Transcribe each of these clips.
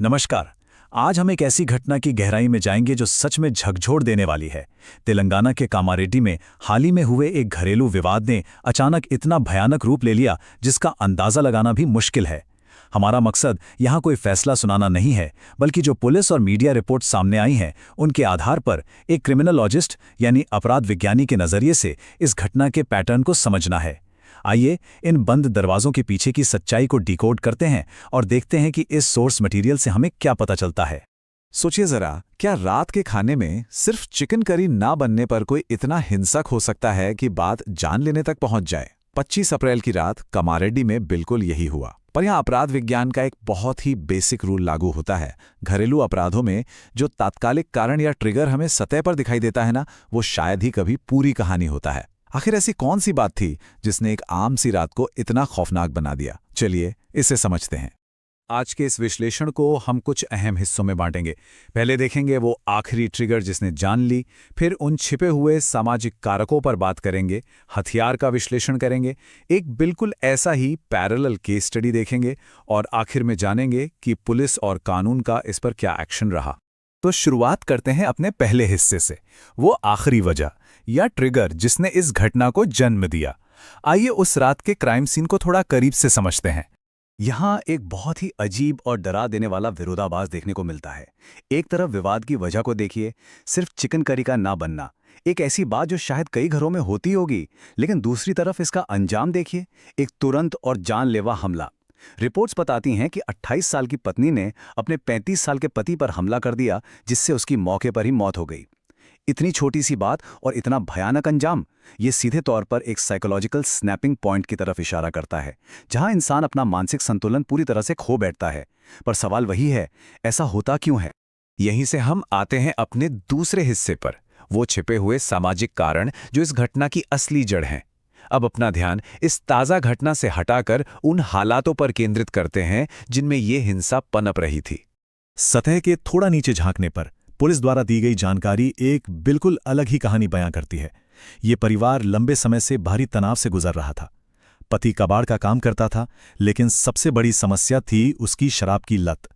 नमस्कार। आज हम एक ऐसी घटना की गहराई में जाएंगे जो सच में झकझोर देने वाली है। तेलंगाना के कामारेड्डी में हाल ही में हुए एक घरेलू विवाद ने अचानक इतना भयानक रूप ले लिया जिसका अंदाजा लगाना भी मुश्किल है। हमारा मकसद यहाँ कोई फैसला सुनाना नहीं है, बल्कि जो पुलिस और मीडिया रिपोर्ट सामने आई हैं उनके आधार पर एक क्रिमिनोलॉजिस्ट यानी अपराध विज्ञानी के नज़रिए से इस घटना के पैटर्न को समझना है। आइए इन बंद दरवाजों के पीछे की सच्चाई को डिकोड करते हैं और देखते हैं कि इस सोर्स मटेरियल से हमें क्या पता चलता है। सोचिए जरा, क्या रात के खाने में सिर्फ चिकन करी ना बनने पर कोई इतना हिंसक हो सकता है कि बात जान लेने तक पहुंच जाए। 25 अप्रैल की रात कामारेड्डी में बिल्कुल यही हुआ। पर यहाँ अपराध विज्ञान का एक बहुत ही बेसिक रूल लागू होता है। घरेलू अपराधों में जो तात्कालिक कारण या ट्रिगर हमें सतह पर दिखाई देता है ना, वो शायद ही कभी पूरी कहानी होता है। आखिर ऐसी कौन सी बात थी जिसने एक आम सी रात को इतना खौफनाक बना दिया? चलिए इसे समझते हैं। आज के इस विश्लेषण को हम कुछ अहम हिस्सों में बांटेंगे। पहले देखेंगे वो आखिरी ट्रिगर जिसने जान ली, फिर उन छिपे हुए सामाजिक कारकों पर बात करेंगे, हथियार का विश्लेषण करेंगे, एक बिल्कुल ऐसा ही पैरेलल केस स्टडी देखेंगे और आखिर में जानेंगे कि पुलिस और कानून का इस पर क्या एक्शन रहा। तो शुरुआत करते हैं अपने पहले हिस्से से, वो आखिरी वजह या ट्रिगर जिसने इस घटना को जन्म दिया। आइए उस रात के क्राइम सीन को थोड़ा करीब से समझते हैं। यहाँ एक बहुत ही अजीब और डरा देने वाला विरोधाभास देखने को मिलता है। एक तरफ विवाद की वजह को देखिए, सिर्फ चिकन करी का ना बनना, एक ऐसी बात जो शायद कई घरों में होती होगी, लेकिन दूसरी तरफ इसका अंजाम देखिए, एक तुरंत और जानलेवा हमला। रिपोर्ट्स बताती हैं कि 28 साल की पत्नी ने अपने 35 साल के पति पर हमला कर दिया, जिससे उसकी मौके पर ही मौत हो गई। इतनी छोटी सी बात और इतना भयानक अंजाम, ये सीधे तौर पर एक साइकोलॉजिकल स्नैपिंग पॉइंट की तरफ इशारा करता है, जहां इंसान अपना मानसिक संतुलन पूरी तरह से खो बैठता है। पर सवाल वही है, ऐसा होता क्यों है? यहीं से हम आते हैं अपने दूसरे हिस्से पर, वो छिपे हुए सामाजिक कारण जो इस घटना की असली जड़ हैं। अब अपना ध्यान इस ताज़ा घटना से हटाकर उन हालातों पर केंद्रित करते हैं जिनमें ये हिंसा पनप रही थी। सतह के थोड़ा नीचे झांकने पर पुलिस द्वारा दी गई जानकारी एक बिल्कुल अलग ही कहानी बयां करती है। ये परिवार लंबे समय से भारी तनाव से गुजर रहा था। पति कबाड़ का काम करता था, लेकिन सबसे बड़ी समस्या थी उसकी शराब की लत।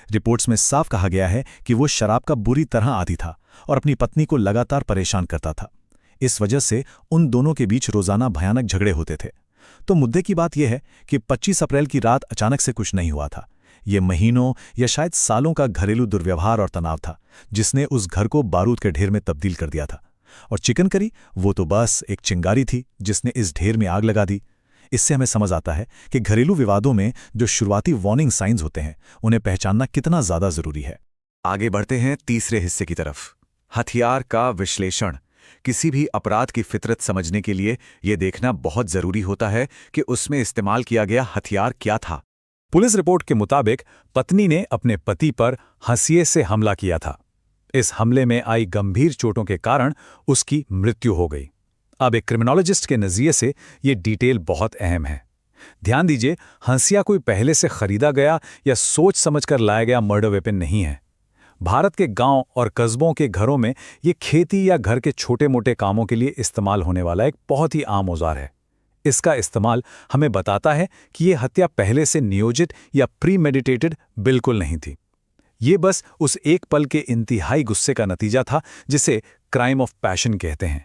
रिपोर्ट्स में साफ कहा गया है कि वो शराब का बुरी तरह आदी था और अपनी पत्नी को लगातार परेशान करता था। इस वजह से उन दोनों के बीच रोजाना भयानक झगड़े होते थे। तो मुद्दे की बात यह है कि 25 अप्रैल की रात अचानक से कुछ नहीं हुआ था। ये महीनों या शायद सालों का घरेलू दुर्व्यवहार और तनाव था, जिसने उस घर को बारूद के ढेर में तब्दील कर दिया था। और चिकन करी, वो तो बस एक चिंगारी थी जिसने इस ढेर में आग लगा दी। इससे हमें समझ आता है कि घरेलू विवादों में जो शुरुआती वार्निंग साइंस होते हैं, उन्हें पहचानना कितना ज्यादा जरूरी है। आगे बढ़ते हैं तीसरे हिस्से की तरफ, हथियार का विश्लेषण। किसी भी अपराध की फितरत समझने के लिए यह देखना बहुत जरूरी होता है कि उसमें इस्तेमाल किया गया हथियार क्या था। पुलिस रिपोर्ट के मुताबिक पत्नी ने अपने पति पर हंसिए से हमला किया था। इस हमले में आई गंभीर चोटों के कारण उसकी मृत्यु हो गई। अब एक क्रिमिनोलॉजिस्ट के नजरिए से ये डिटेल बहुत अहम है। ध्यान दीजिए, हंसिया कोई पहले से खरीदा गया या सोच समझकर लाया गया मर्डर वेपन नहीं है। भारत के गांव और कस्बों के घरों में ये खेती या घर के छोटे मोटे कामों के लिए इस्तेमाल होने वाला एक बहुत ही आम औजार है। इसका इस्तेमाल हमें बताता है कि ये हत्या पहले से नियोजित या प्रीमेडिटेटेड बिल्कुल नहीं थी। ये बस उस एक पल के इंतहाई गुस्से का नतीजा था जिसे क्राइम ऑफ पैशन कहते हैं।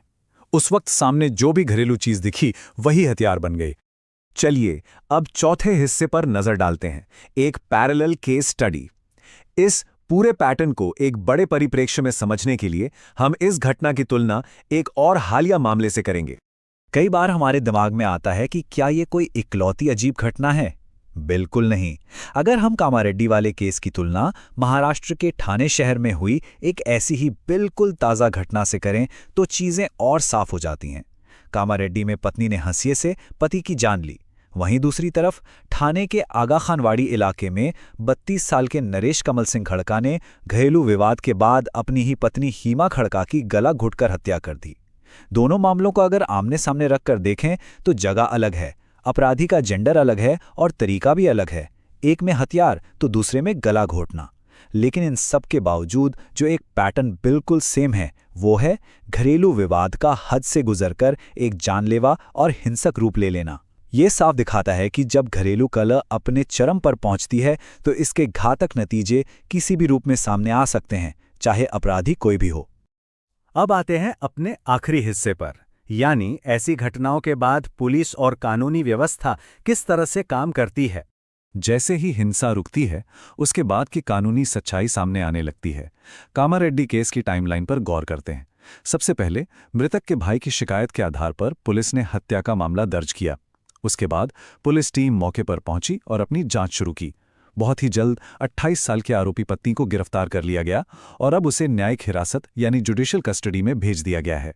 उस वक्त सामने जो भी घरेलू चीज दिखी वही हथियार बन गई। चलिए अब चौथे हिस्से पर नजर डालते हैं, एक पैरेलल केस स्टडी। इस पूरे पैटर्न को एक बड़े परिप्रेक्ष्य में समझने के लिए हम इस घटना की तुलना एक और हालिया मामले से करेंगे। कई बार हमारे दिमाग में आता है कि क्या ये कोई इकलौती अजीब घटना है? बिल्कुल नहीं। अगर हम कामारेड्डी वाले केस की तुलना महाराष्ट्र के ठाणे शहर में हुई एक ऐसी ही बिल्कुल ताज़ा घटना से करें तो चीज़ें और साफ हो जाती हैं। कामारेड्डी में पत्नी ने हंसिए से पति की जान ली। वहीं दूसरी तरफ ठाणे के आगाखानवाड़ी इलाके में 32 साल के नरेश कमल सिंह खड़का ने घरेलू विवाद के बाद अपनी ही पत्नी हीमा खड़का की गला घुटकर हत्या कर दी। दोनों मामलों को अगर आमने सामने रखकर देखें तो जगह अलग है, अपराधी का जेंडर अलग है और तरीका भी अलग है। एक में हथियार तो दूसरे में गला घोटना। लेकिन इन सब के बावजूद जो एक पैटर्न बिल्कुल सेम है, वो है घरेलू विवाद का हद से गुजरकर एक जानलेवा और हिंसक रूप ले लेना। ये साफ दिखाता है कि जब घरेलू कलह अपने चरम पर पहुंचती है तो इसके घातक नतीजे किसी भी रूप में सामने आ सकते हैं, चाहे अपराधी कोई भी हो। अब आते हैं अपने आखिरी हिस्से पर, यानी ऐसी घटनाओं के बाद पुलिस और कानूनी व्यवस्था किस तरह से काम करती है। जैसे ही हिंसा रुकती है, उसके बाद की कानूनी सच्चाई सामने आने लगती है। कामारेड्डी केस की टाइमलाइन पर गौर करते हैं। सबसे पहले मृतक के भाई की शिकायत के आधार पर पुलिस ने हत्या का मामला दर्ज किया। उसके बाद पुलिस टीम मौके पर पहुंची और अपनी जांच शुरू की। बहुत ही जल्द 28 साल के आरोपी पत्नी को गिरफ्तार कर लिया गया और अब उसे न्यायिक हिरासत यानी जुडिशियल कस्टडी में भेज दिया गया है।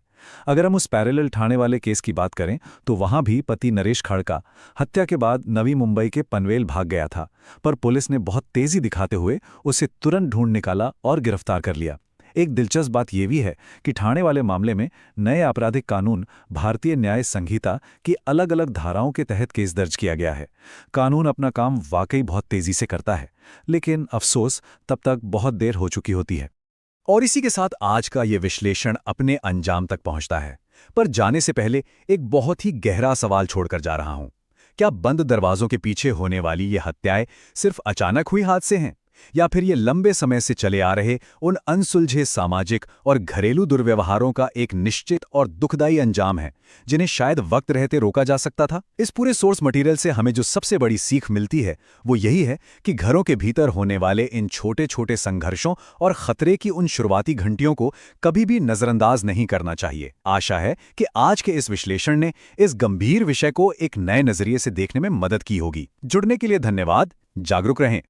अगर हम उस पैरेलल ठाणे वाले केस की बात करें तो वहां भी पति नरेश खड़का हत्या के बाद नवी मुंबई के पनवेल भाग गया था, पर पुलिस ने बहुत तेजी दिखाते हुए उसे तुरंत ढूंढ निकाला और गिरफ्तार कर लिया। एक दिलचस्प बात यह भी है कि ठाणे वाले मामले में नए आपराधिक कानून भारतीय न्याय संहिता की अलग अलग धाराओं के तहत केस दर्ज किया गया है। कानून अपना काम वाकई बहुत तेजी से करता है, लेकिन अफसोस तब तक बहुत देर हो चुकी होती है। और इसी के साथ आज का ये विश्लेषण अपने अंजाम तक पहुंचता है, पर जाने से पहले एक बहुत ही गहरा सवाल छोड़कर जा रहा हूं। क्या बंद दरवाजों के पीछे होने वाली ये हत्याएं सिर्फ अचानक हुई हादसे हैं, या फिर ये लंबे समय से चले आ रहे उन अनसुलझे सामाजिक और घरेलू दुर्व्यवहारों का एक निश्चित और दुखदायी अंजाम है, जिन्हें शायद वक्त रहते रोका जा सकता था? इस पूरे सोर्स मटेरियल से हमें जो सबसे बड़ी सीख मिलती है वो यही है कि घरों के भीतर होने वाले इन छोटे छोटे संघर्षों और खतरे की उन शुरुआती घंटियों को कभी भी नजरअंदाज नहीं करना चाहिए। आशा है कि आज के इस विश्लेषण ने इस गंभीर विषय को एक नए नजरिए से देखने में मदद की होगी। जुड़ने के लिए धन्यवाद। जागरूक रहें।